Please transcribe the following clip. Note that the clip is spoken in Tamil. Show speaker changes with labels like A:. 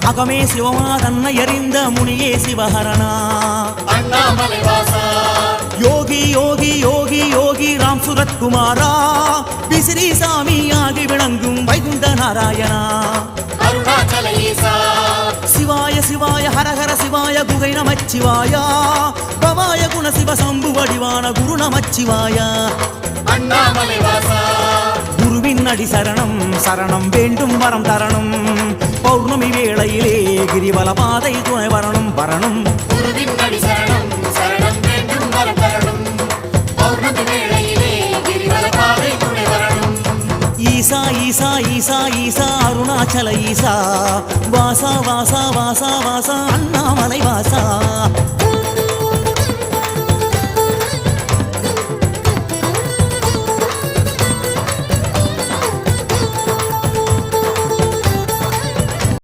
A: அகமே சிவமாதன்னை அறிந்த முனியே சிவஹரணா
B: அண்ணாமலை வாசா
A: யோகி யோகி யோகி யோகி ராம் சுரத்குமாரா விசிறி சாமி ஆகி விளங்கும் வைகுண்ட நாராயணா
B: அருணாச்சல ஈசா
A: சிவாய சிவாய ஹரஹர சிவாய குகை நமச்சிவாய பவாய குண சிவ சம்பு வடிவான குரு நமச்சிவாய
B: அண்ணாமலை வாசா
A: குருவின் அடி சரணம் சரணம் வேண்டும் வரம் தரணும் பௌர்ணமி வேளையிலே கிரிவல பாதை துணை வரணும் வரணும்
B: குருவின் அடி சரணம் சரணம் வேண்டும் வரம் தரணும் பௌர்ணமி வேளையிலே கிரிவல பாதை துணை வரணும்
A: ஈசா ஈசா ஈசா ஈசா அருணாச்சல ஈசா வாசா வாசா வாசா வாசா அண்ணாமலை வாசா